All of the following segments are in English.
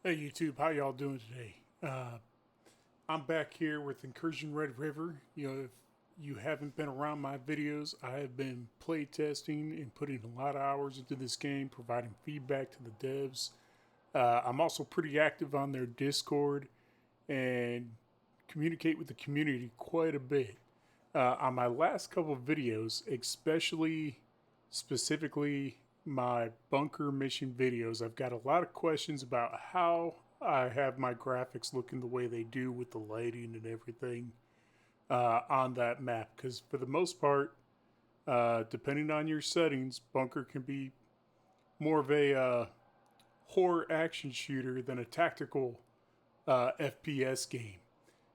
Hey YouTube, how y'all doing today? I'm back here with Incursion Red River. If you haven't been around my videos, I have been playtesting and putting a lot of hours into this game, providing feedback to the devs. I'm also pretty active on their Discord and communicate with the community quite a bit. On my last couple of videos, specifically my bunker mission videos, I've got a lot of questions about how I have my graphics looking the way they do with the lighting and everything on that map. Because for the most part, depending on your settings, bunker can be more of a horror action shooter than a tactical FPS game.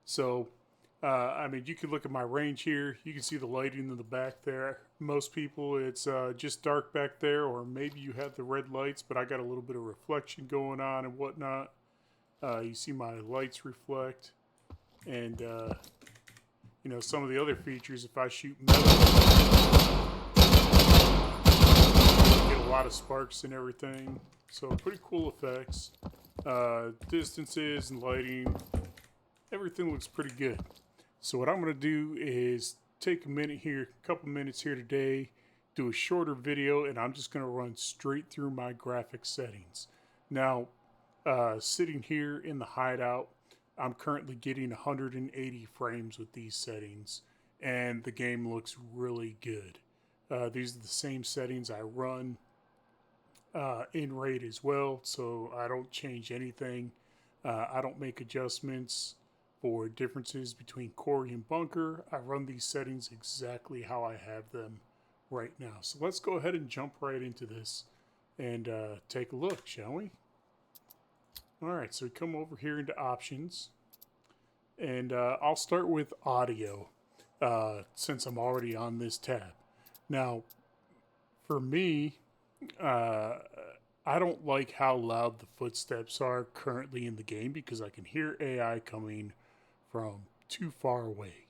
So, you can look at my range here. You can see the lighting in the back there. Most people, it's just dark back there, or maybe you have the red lights, but I got a little bit of reflection going on and whatnot. You see my lights reflect, and some of the other features. If I shoot metal, get a lot of sparks and everything. So pretty cool effects. Distances and lighting, everything looks pretty good. So what I'm going to do is take a couple minutes here today, do a shorter video, and I'm just going to run straight through my graphics settings. Now, sitting here in the hideout, I'm currently getting 180 frames with these settings, and the game looks really good. These are the same settings I run in RAID as well, so I don't change anything. I don't make adjustments for differences between Quarry and Bunker. I run these settings exactly how I have them right now. So let's go ahead and jump right into this and take a look, shall we? All right, so we come over here into options, and I'll start with audio since I'm already on this tab. Now, for me, uh, I don't like how loud the footsteps are currently in the game because I can hear AI coming from too far away.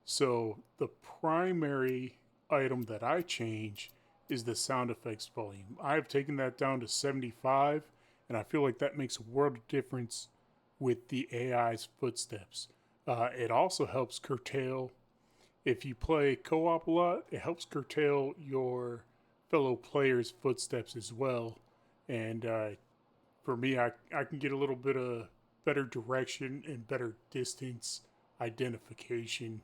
So the primary item that I change is the sound effects volume. I've taken that down to 75, and I feel like that makes a world of difference with the AI's footsteps. It also helps curtail, if you play co op a lot, it helps curtail your fellow players' footsteps as well. And for me, I can get a little bit of better direction and better distance identification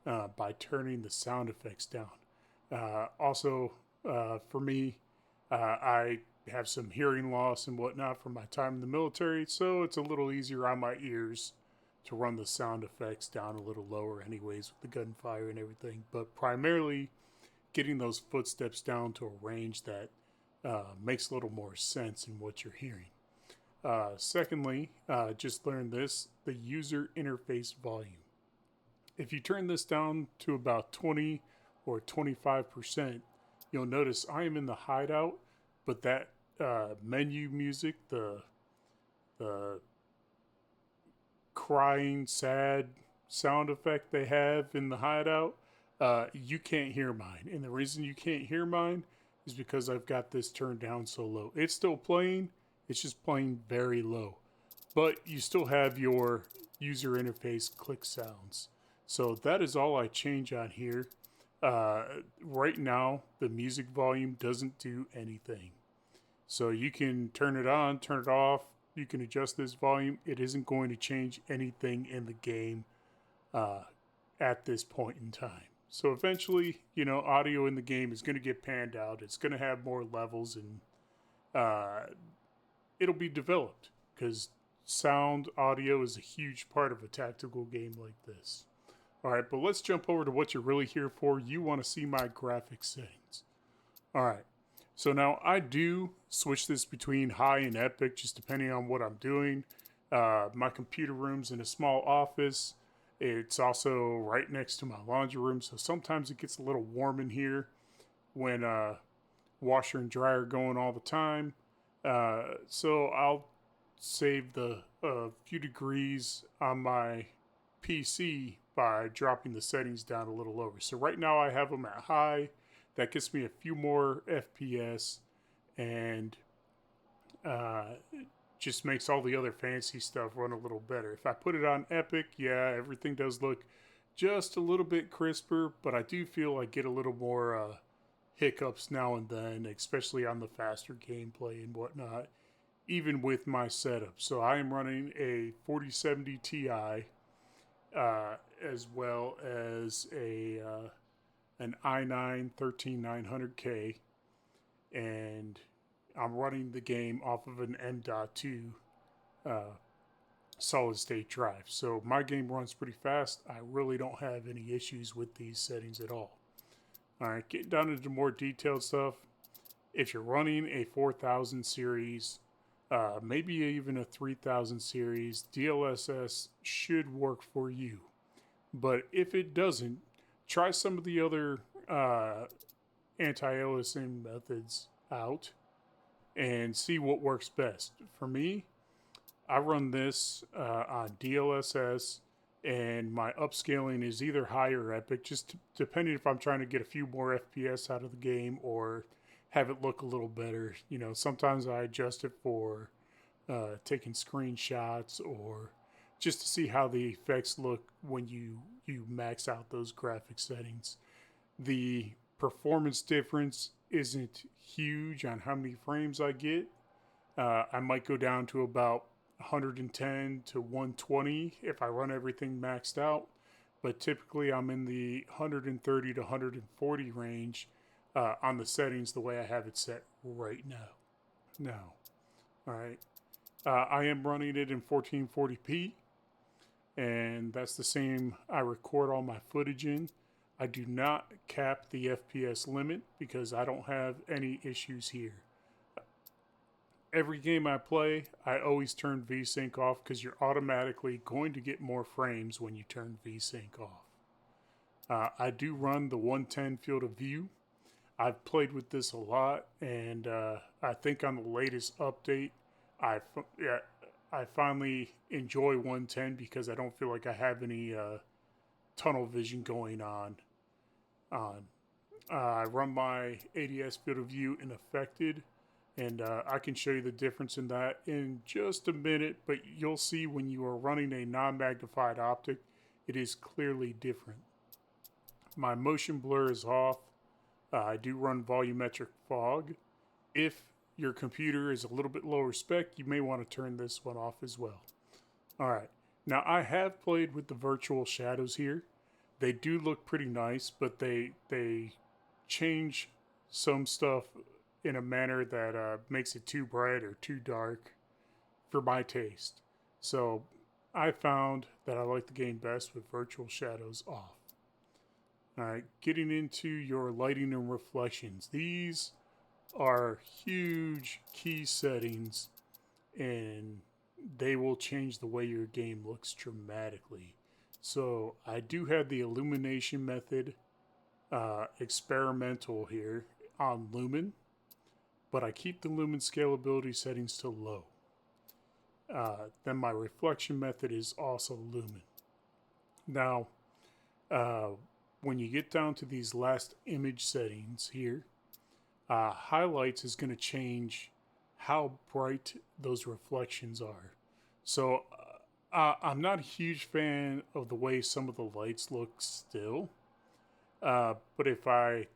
by turning the sound effects down. For me, I have some hearing loss and whatnot from my time in the military, so it's a little easier on my ears to run the sound effects down a little lower, anyways, with the gunfire and everything. But primarily, getting those footsteps down to a range that makes a little more sense in what you're hearing. Secondly, just learned this, the user interface volume. If you turn this down to about 20 or 25%, you'll notice I am in the hideout, but that menu music, the crying, sad sound effect they have in the hideout, you can't hear mine. And the reason you can't hear mine is because I've got this turned down so low. It's still playing, it's just playing very low. But you still have your user interface click sounds. So that is all I change on here. Right now, the music volume doesn't do anything. So you can turn it on, turn it off. You can adjust this volume. It isn't going to change anything in the game at this point in time. So eventually, audio in the game is going to get panned out. It's going to have more levels, and it'll be developed because sound audio is a huge part of a tactical game like this. All right, but let's jump over to what you're really here for. You want to see my graphics settings. All right, so now I do switch this between high and epic just depending on what I'm doing. My computer room's in a small office. It's also right next to my laundry room, so sometimes it gets a little warm in here when washer and dryer going all the time. So I'll save the few degrees on my PC by dropping the settings down a little lower. So right now I have them at high. That gets me a few more FPS, and just makes all the other fancy stuff run a little better. If I put it on Epic, yeah, everything does look just a little bit crisper, but I do feel I get a little more hiccups now and then, especially on the faster gameplay and whatnot, even with my setup. So I am running a 4070 Ti as well as an i9 13900K, and I'm running the game off of an M.2 uh, solid state drive. So my game runs pretty fast. I really don't have any issues with these settings at all. All right, getting down into more detailed stuff. If you're running a 4000 series, maybe even a 3000 series, DLSS should work for you. But if it doesn't, try some of the other anti-aliasing methods out and see what works best. For me, I run this on DLSS, and my upscaling is either high or epic, just depending if I'm trying to get a few more FPS out of the game or have it look a little better. You know, sometimes I adjust it for taking screenshots or just to see how the effects look when you max out those graphic settings. The performance difference isn't huge on how many frames I get. I might go down to about 110 to 120 if I run everything maxed out, but typically I'm in the 130 to 140 range on the settings the way I have it set right now. Now, all right, I am running it in 1440p, and that's the same I record all my footage in. I do not cap the FPS limit because I don't have any issues here. Every game I play, I always turn VSync off because you're automatically going to get more frames when you turn VSync off. I do run the 110 field of view. I've played with this a lot, and I think on the latest update, I finally enjoy 110 because I don't feel like I have any tunnel vision going on. I run my ADS field of view in affected, and I can show you the difference in that in just a minute, but you'll see when you are running a non-magnified optic, it is clearly different. My motion blur is off. I do run volumetric fog. If your computer is a little bit lower spec, you may want to turn this one off as well. All right. Now, I have played with the virtual shadows here. They do look pretty nice, but they change some stuff in a manner that makes it too bright or too dark for my taste. So I found that I like the game best with virtual shadows off. All right, getting into your lighting and reflections. These are huge key settings, and they will change the way your game looks dramatically. So I do have the illumination method experimental here on lumen, but I keep the lumen scalability settings to low. Then my reflection method is also lumen. Now, when you get down to these last image settings here, highlights is going to change how bright those reflections are. So I'm not a huge fan of the way some of the lights look still, but if I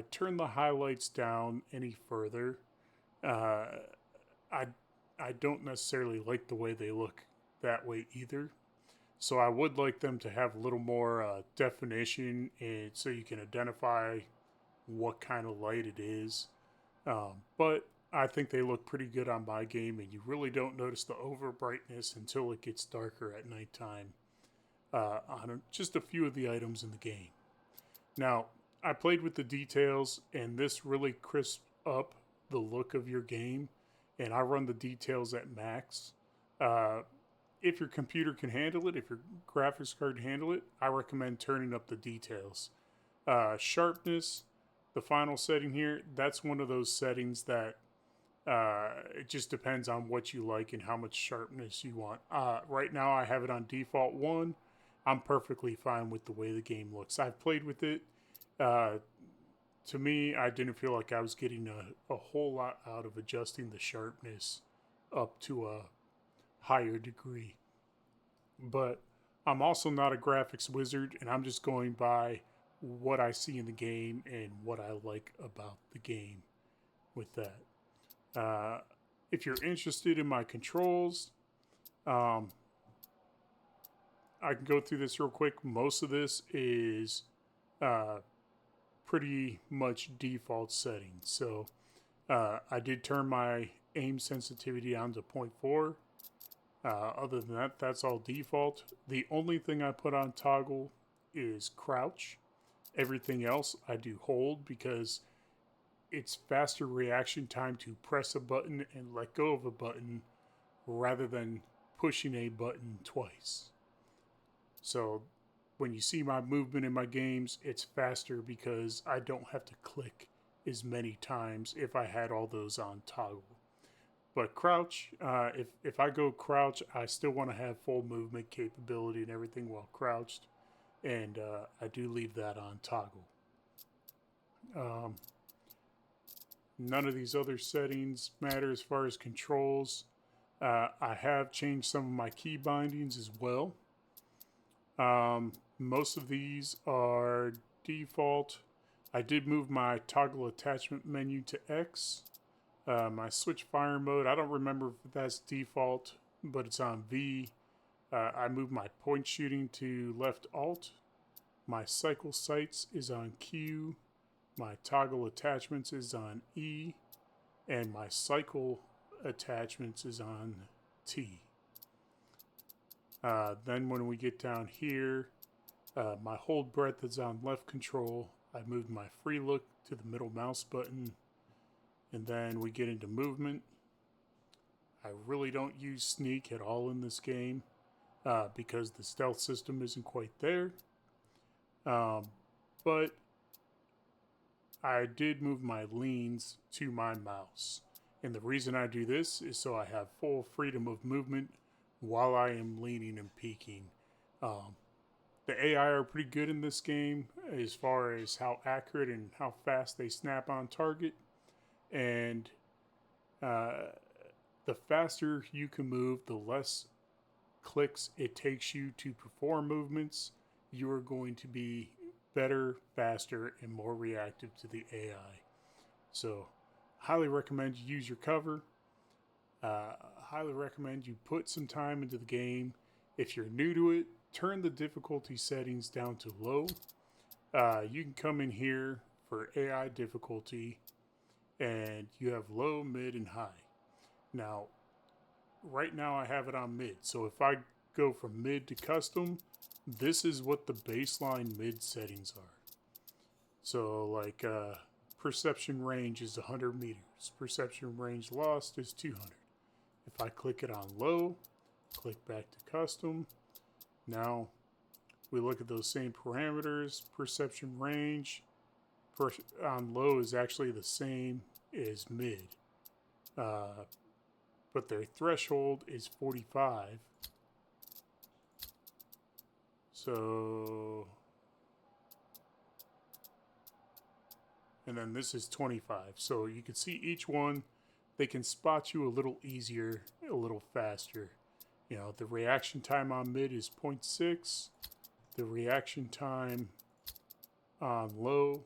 turn the highlights down any further, I don't necessarily like the way they look that way either. So I would like them to have a little more definition, and so you can identify what kind of light it is. But I think they look pretty good on my game, and you really don't notice the over brightness until it gets darker at nighttime on just a few of the items in the game. Now, I played with the details, and this really crisps up the look of your game, and I run the details at max. If your computer can handle it, if your graphics card can handle it, I recommend turning up the details. Sharpness, the final setting here, that's one of those settings that it just depends on what you like and how much sharpness you want. Right now I have it on default 1. I'm perfectly fine with the way the game looks. I've played with it. To me, I didn't feel like I was getting a whole lot out of adjusting the sharpness up to a higher degree. But I'm also not a graphics wizard, and I'm just going by what I see in the game and what I like about the game with that. Uh, if you're interested in my controls, um, I can go through this real quick. Most of this is uh, pretty much default settings. So I did turn my aim sensitivity down to 0.4. Other than that, that's all default. The only thing I put on toggle is crouch. Everything else I do hold because it's faster reaction time to press a button and let go of a button rather than pushing a button twice. So when you see my movement in my games, it's faster because I don't have to click as many times if I had all those on toggle. But crouch, if I go crouch, I still want to have full movement capability and everything while crouched. And I do leave that on toggle. None of these other settings matter as far as controls. I have changed some of my key bindings as well. Most of these are default. I did move my toggle attachment menu to X. My switch fire mode, I don't remember if that's default, but it's on V. I moved my point shooting to left alt. My cycle sights is on Q. My toggle attachments is on E. And my cycle attachments is on T. Then when we get down here, my hold breath is on left control. I moved my free look to the middle mouse button. And then we get into movement. I really don't use sneak at all in this game because the stealth system isn't quite there. But I did move my leans to my mouse. And the reason I do this is so I have full freedom of movement while I am leaning and peeking. The AI are pretty good in this game as far as how accurate and how fast they snap on target. And the faster you can move, the less clicks it takes you to perform movements. You are going to be better, faster, and more reactive to the AI. So, highly recommend you use your cover. Highly recommend you put some time into the game. If you're new to it, turn the difficulty settings down to low. You can come in here for AI difficulty, and you have low, mid, and high. Now, right now I have it on mid. So if I go from mid to custom, this is what the baseline mid settings are. So like perception range is 100 meters. Perception range lost is 200. If I click it on low, click back to custom. Now we look at those same parameters. Perception range on low is actually the same as mid. But their threshold is 45. So, and then this is 25. So you can see each one, they can spot you a little easier, a little faster. You know, the reaction time on mid is 0.6. The reaction time on low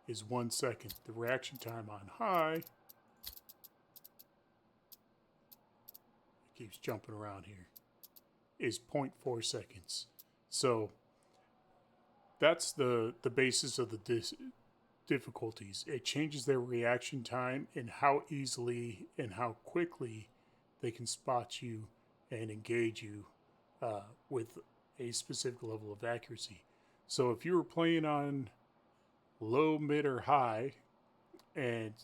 is 1 second. The reaction time on high, it keeps jumping around here, is 0.4 seconds. So that's the basis of the difficulties. It changes their reaction time and how easily and how quickly they can spot you and engage you with a specific level of accuracy. So if you were playing on low, mid, or high, and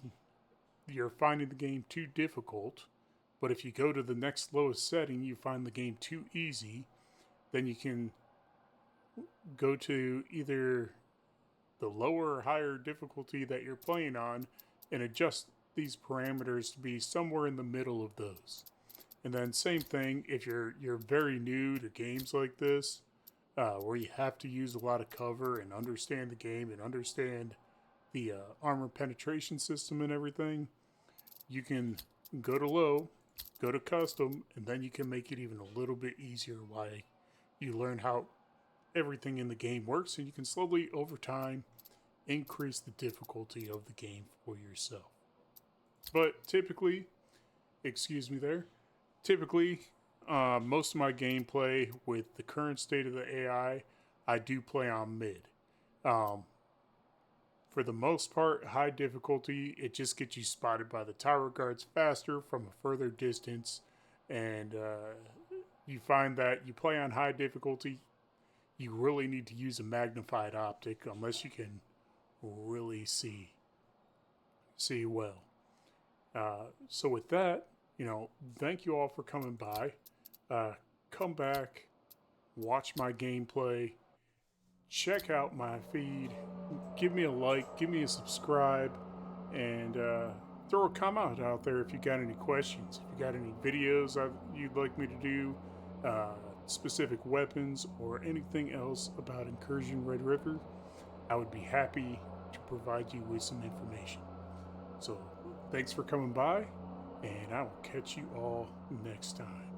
you're finding the game too difficult, but if you go to the next lowest setting, you find the game too easy, then you can go to either the lower or higher difficulty that you're playing on and adjust these parameters to be somewhere in the middle of those. And then same thing, if you're very new to games like this, where you have to use a lot of cover and understand the game and understand the armor penetration system and everything, you can go to low, go to custom, and then you can make it even a little bit easier while you learn how everything in the game works, and you can slowly, over time, increase the difficulty of the game for yourself. But typically, excuse me there, typically, most of my gameplay with the current state of the AI, I do play on mid. For the most part, high difficulty, it just gets you spotted by the tower guards faster from a further distance, and you find that you play on high difficulty, you really need to use a magnified optic unless you can really see well. So with that, thank you all for coming by. Come back, watch my gameplay, check out my feed, give me a like, give me a subscribe, and throw a comment out there if you got any questions, if you got any videos you'd like me to do, specific weapons, or anything else about Incursion Red River. I would be happy to provide you with some information. So thanks for coming by, and I will catch you all next time.